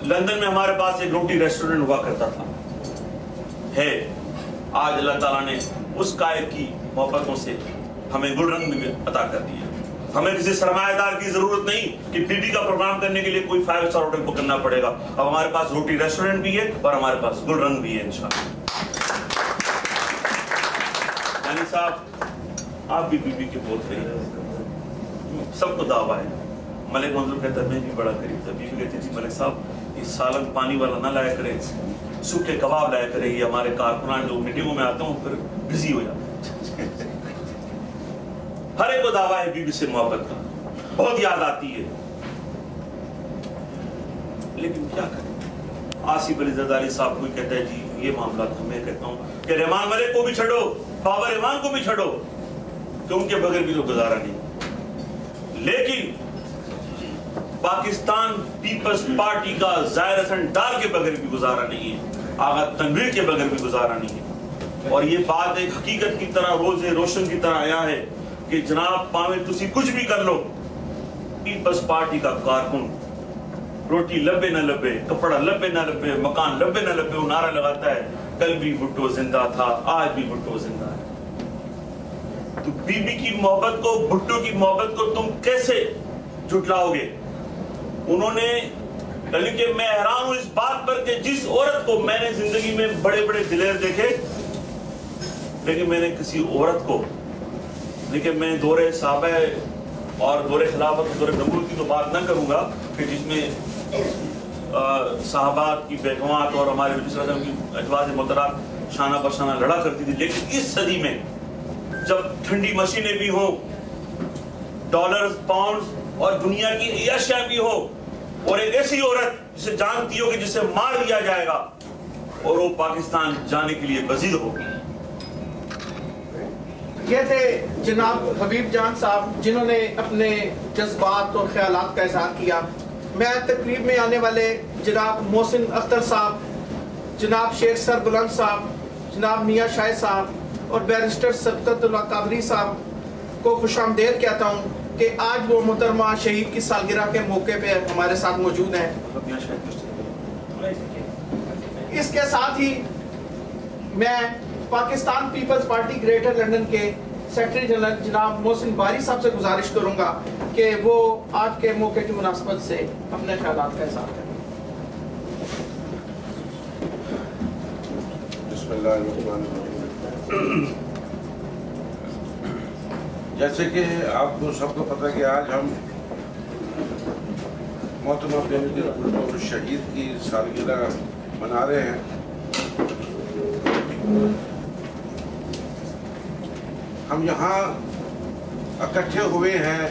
London میں ہمارے پاس ایک روٹی ریسٹورنٹ ہوا کرتا تھا ہے. آج اللہ تعالیٰ نے اس قائد کی محبتوں سے ہمیں گل رنگ بھی عطا کر دیا. ہمیں کسی سرمایہ دار کی ضرورت نہیں کہ پی ٹی کا پروگرام کرنے کے لیے کوئی 5 اسٹار ہوٹل بک کرنا پڑے گا. اب ہمارے پاس روٹی ریسٹورنٹ بھی ہے اور ہمارے پاس گل رنگ بھی ہے انشاءاللہ. یعنی صاحب آپ بھی بی بی کے بہت رہے ہیں, سب کو دعویٰ ہے. ملک منظور کہتا ہے میں بھی بڑا قریب تھا. بی بی کہتی تھی ملک صاحب یہ سالن پانی والا نہ لایا کرے, سوکھے کباب لایا کرے, یہ ہمارے کارکنان جو میٹنگوں میں آتے ہیں پھر بزی ہو جاتے ہیں. ہر ایک کو دعویٰ ہے بی بی سے محبت کا, بہت یاد آتی ہے. لیکن کیا کریں, آصف علی زرداری صاحب کو کہتا ہے جی یہ معاملات میں کہتا ہوں کہ رحمان ملک کو بھی چھڑو, بابا رحمان کو بھی چھڑو, کہ ان کے بغیر بھی تو گزارا نہیں. لیکن پاکستان پیپلز پارٹی کا ظاہر حسن ڈار کے بغیر بھی گزارا نہیں ہے, آغا تنویر کے بغیر بھی گزارا نہیں ہے. اور یہ بات ایک حقیقت کی طرح روز روشن کی طرح آیا ہے کہ جناب پاویں تسی کچھ بھی کر لو, پیپلز پارٹی کا کارکن روٹی لبے نہ لبے, کپڑا لبے نہ لبے, مکان لبے نہ لبے, وہ نعرہ لگاتا ہے کل بھی بھٹو زندہ تھا, آج بھی بھٹو زندہ ہے. تو بی بی کی محبت کو, بھٹو کی محبت کو تم کیسے جھٹلاؤ گے؟ انہوں نے, کہ میں حیران ہوں اس بات پر کہ جس عورت کو میں نے زندگی میں بڑے بڑے دلیر دیکھے, لیکن میں نے کسی عورت کو, لیکن میں دور صحابہ اور دور خلافت, دور نبوت کی تو بات نہ کروں گا کہ جس میں صحابات کی بیگمات اور ہمارے نبی صلی اللہ علیہ وسلم کی ازواج مطہرات شانہ بہ شانہ لڑا کرتی تھی. لیکن اس صدی میں جب ٹھنڈی مشینیں بھی ہوں, ڈالرز, پاؤنڈز اور دنیا کی اشیاء بھی ہو, اور ایک ایسی عورت جسے جانتی ہو کہ جسے مار دیا جائے گا اور وہ پاکستان جانے کے لیے بزید ہوگی. یہ تھے جناب حبیب جان صاحب جنہوں نے اپنے جذبات اور خیالات کا اظہار کیا. میں تقریب میں آنے والے جناب محسن اختر صاحب, جناب شیخ سر بلند صاحب, جناب میاں شاہ صاحب اور بیرسٹر سبقت اللہ قادری صاحب کو خوش آمدید کہتا ہوں کہ آج وہ محترمہ شہید کی سالگرہ کے موقع پہ ہمارے ساتھ موجود ہیں. اس کے ساتھ ہی میں پاکستان پیپلز پارٹی گریٹر لندن کے سیکرٹری جنرل جناب محسن باری صاحب سے گزارش کروں گا کہ وہ آج کے موقع کی مناسبت سے اپنے خیالات کا اظہار کریں. بسم اللہ الرحمن الرحیم. جیسے کہ آپ کو سب کو پتہ کہ آج ہم محترمہ بینظیر بھٹو شہید کی سالگرہ منا رہے ہیں. ہم یہاں اکٹھے ہوئے ہیں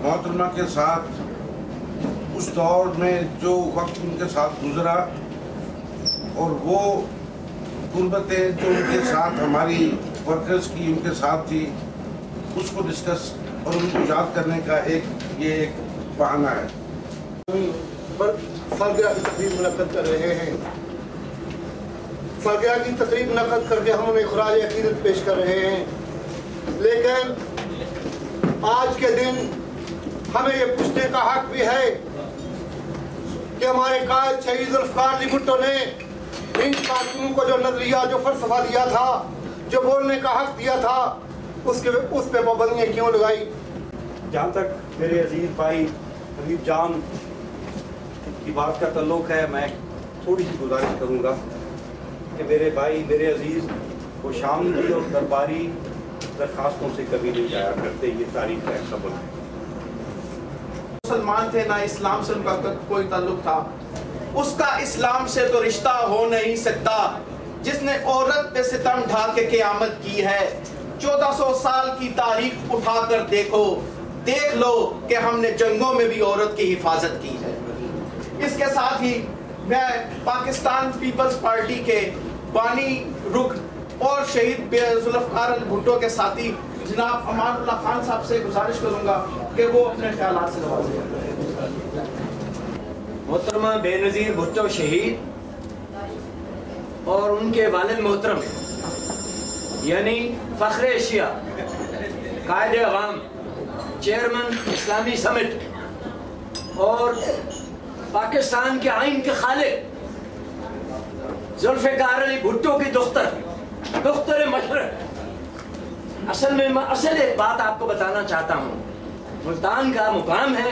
محترمہ کے ساتھ اس دور میں جو وقت ان کے ساتھ گزرا اور وہ غربتیں جو ان کے ساتھ ہماری ورکرز کی ان کے ساتھ تھی, اس کو ڈسکس اور ان کو یاد کرنے کا یہ ایک بہانہ ہے. سالگرہ کی تقریب منعقد کر رہے ہیں. سالگرہ کی تقریب منعقد کر کے ہم انہیں خراج عقیدت پیش کر رہے ہیں. لیکن آج کے دن ہمیں یہ پوچھنے کا حق بھی ہے کہ ہمارے قائد شہید ذوالفقار علی بھٹو نے ان کارکنوں کو جو نظریہ, جو فلسفہ دیا تھا, جو بولنے کا حق دیا تھا, اس پہ پابندیاں کیوں لگائی؟ جہاں تک میرے عزیز بھائی حبیب جان کی بات کا تعلق ہے, میں تھوڑی سی گزارش کروں گا کہ میرے بھائی, میرے عزیز وہ شاملی اور درباری درخواستوں سے کبھی نہیں جایا کرتے. یہ تاریخ کا سبب ہے. مسلمان تھے, نہ اسلام سے ان کا کوئی تعلق تھا. اس کا اسلام سے تو رشتہ ہو نہیں سکتا جس نے عورت پہ ستم ڈھا کے قیامت کی ہے. 1400 سال کی تاریخ اٹھا کر دیکھ لو کہ ہم نے جنگوں میں بھی عورت کی حفاظت کی ہے. اس کے ساتھ ہی میں پاکستان پیپلز پارٹی کے بانی رکن اور شہید ذوالفقار علی بھٹو کے ساتھی جناب امان اللہ خان صاحب سے گزارش کروں گا کہ وہ اپنے خیالات سے نوازیں. محترمہ بینظیر بھٹو شہید اور ان کے والد محترم یعنی فخر ایشیا, قائد عوام, چیئرمین اسلامی سمٹ اور पाकिस्तान के आइन के खालिक जुल्फ़िकार अली भुट्टो की दुख्तर मशरक़। असल में मैं एक बात आपको बताना चाहता हूँ। मुल्तान का मुकाम है,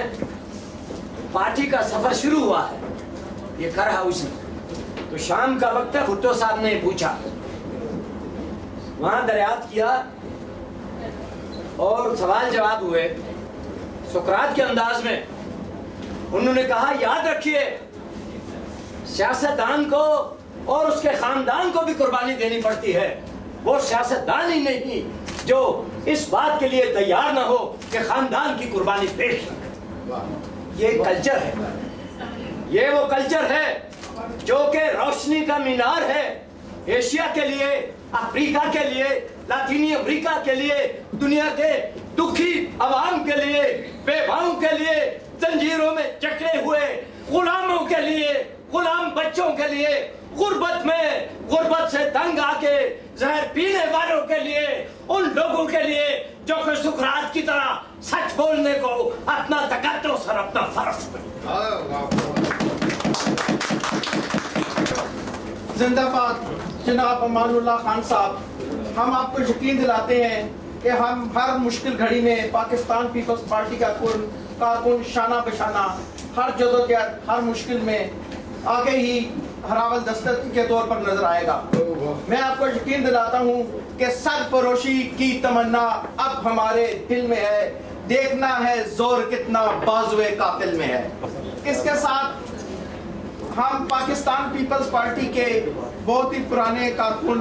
पार्टी का सफर शुरू हुआ है, ये कर हाउस में। तो शाम का वक्त है, भुट्टो साहब ने पूछा, वहां दरियाफ्त किया और सवाल जवाब हुए सुकरात के अंदाज में। उन्होंने कहा, याद रखिए सियासतदान को और उसके खानदान को भी कुर्बानी देनी पड़ती है। वो सियासतदान ही नहीं जो इस बात के लिए तैयार ना हो कि खानदान की कुर्बानी पेश करे। ये कल्चर है, ये वो कल्चर है जो कि रोशनी का मीनार है एशिया के लिए, अफ्रीका के लिए, लातीनी अमेरिका के लिए, दुनिया के दुखी अवाम के लिए, बेवाओं के लिए, जंजीरों में जकड़े हुए गुलामों के लिए, गुलाम बच्चों के लिए, गुर्बत से तंग आके जहर पीने वालों के लिए, उन लोगों के लिए जो कि सुकरात की तरह सच बोलने को अपना तकद्दुस और अपना फर्ज जिंदाबाद जनाब अमानुल्लाह खान साहब। हम आपको यकीन दिलाते हैं कि हम हर मुश्किल घड़ी में पाकिस्तान पीपल्स पार्टी का कारकुन शाना बशाना हर जदोजहद, हर मुश्किल में आगे ही हरावल दस्तक के तौर पर नजर आएगा। मैं आपको यकीन दिलाता हूँ कि सरफरोशी की तमन्ना अब हमारे दिल में है, देखना है जोर कितना बाजुए कातिल में है। इसके साथ हम पाकिस्तान पीपल्स पार्टी के बहुत ही पुराने कारकुन,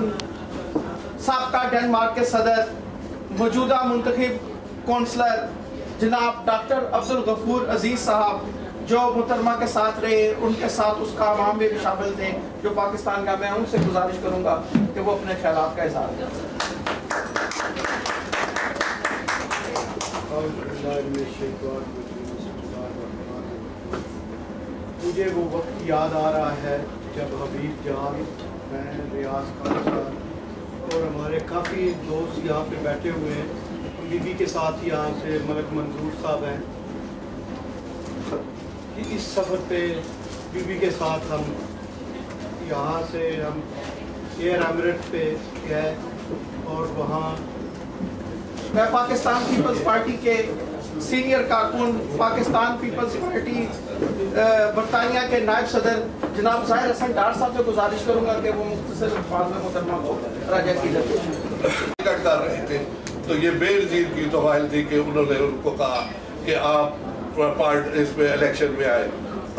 साबका डेनमार्क के सदर, मौजूदा मुंतखब कौंसलर जनाब डॉक्टर अब्दुल गफूर अजीज साहब जो मुहतरमा के साथ रहे, उनके साथ उस काम में भी शामिल थे जो पाकिस्तान का, मैं उनसे गुजारिश करूंगा कि वो अपने ख्यालात का इज़हार करें। मुझे वो वक्त याद आ रहा है जब हबीब जान, मैं, रियाज खान साहब और हमारे काफ़ी दोस्त यहाँ पे बैठे हुए हैं। बीबी के साथ यहाँ से मलक मंजूर साहब हैं कि इस सफ़र पे बीबी के साथ हम यहाँ से हम एयर एमिरेट्स पे गए और वहाँ मैं पाकिस्तान पीपल्स पार्टी के सीनियर कारकुन, पाकिस्तान पीपल्स पार्टी बरतानिया के नायब सदर जनाब ज़ाहिर हसन डार साहब से गुजारिश करूंगा कि वो मुख्तसर अल्फाज में मुहतरमा को राजा की कर रहे थे। तो ये बेनज़ीर की तो हाल थी कि उन्होंने उनको कहा कि आप इसमें इलेक्शन में आए।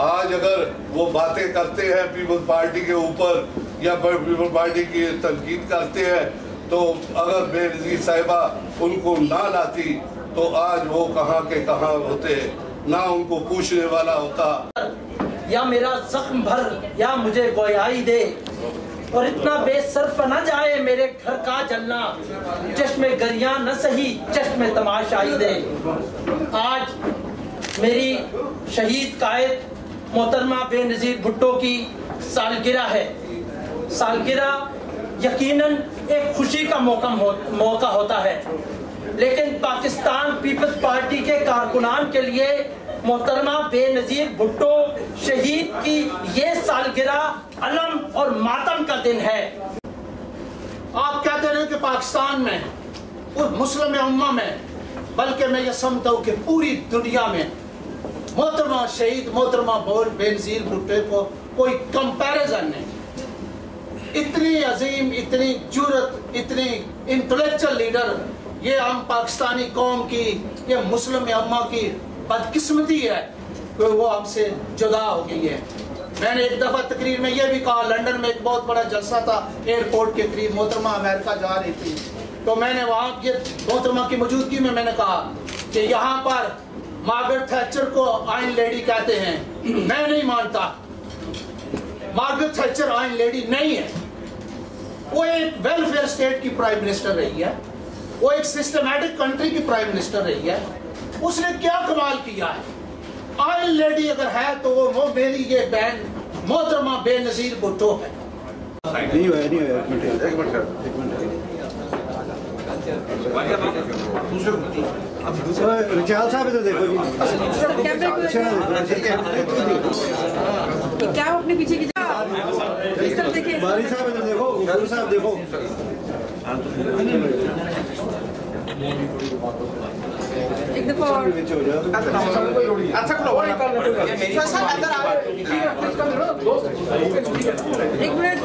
आज अगर वो बातें करते हैं पीपल्स पार्टी के ऊपर या पीपल्स पार्टी की तनकीद करते हैं, तो अगर बेनज़ीर साहिबा उनको ना लाती तो आज वो कहाँ के कहाँ होते, ना उनको पूछने वाला होता। या मेरा जख्म भर या मुझे गोयाई दे, और इतना बेसर्फ न जाए मेरे घर का जलना, चश्मे गरिया न सही चश्मे तमाशाई दे। आज मेरी शहीद कायद मोहतरमा बेनज़ीर भुट्टो की सालगिरह है। सालगिरह यकीनन एक खुशी का मौका होता है, लेकिन पाकिस्तान पीपल्स पार्टी के कारकुनान के लिए मोहतरमा बेनज़ीर भुट्टो शहीद की ये सालगिरह अलम और मातम का दिन है। आप कहते हैं कि पाकिस्तान में, उस मुस्लिम उम्मा में, बल्कि मैं ये समझता हूँ कि पूरी दुनिया में मोहतरमा शहीद मोहतरमा बेनज़ीर भुट्टो को कोई कंपैरिजन नहीं। इतनी अजीम, इतनी जुर्रत, इतनी इंटेलेक्चुअल लीडर ये हम पाकिस्तानी कौम की, ये मुस्लिम उम्मा की बदकिस्मती है कि वो हमसे जुदा हो गई है। मैंने एक दफ़ा तकरीर में ये भी कहा, लंदन में एक बहुत बड़ा जलसा था, एयरपोर्ट के करीब मोहतरमा अमेरिका जा रही थी, तो मैंने वहाँ ये मोहतरमा की मौजूदगी में मैंने कहा कि यहाँ पर मार्गरेट थैचर को आयरन लेडी कहते हैं। मैं नहीं मानता, मार्गरेट थैचर आयरन लेडी नहीं है। वो एक वेलफेयर स्टेट की प्राइम मिनिस्टर रही है, वो एक सिस्टमैटिक कंट्री की प्राइम मिनिस्टर रही है। उसने क्या कमाल किया है? आयरन लेडी अगर है तो वो मेरी ये बहन मोहतरमा बेनज़ीर भुट्टो है। नहीं हुआ एक मिनट रिचाल साहब इधर देखो जी। क्या वो अपने पीछे की इस तरफ देखिए। बारी साहब इधर देखो, गुरु साहब देखो। एक दफा और अच्छा खुलो एक मिनट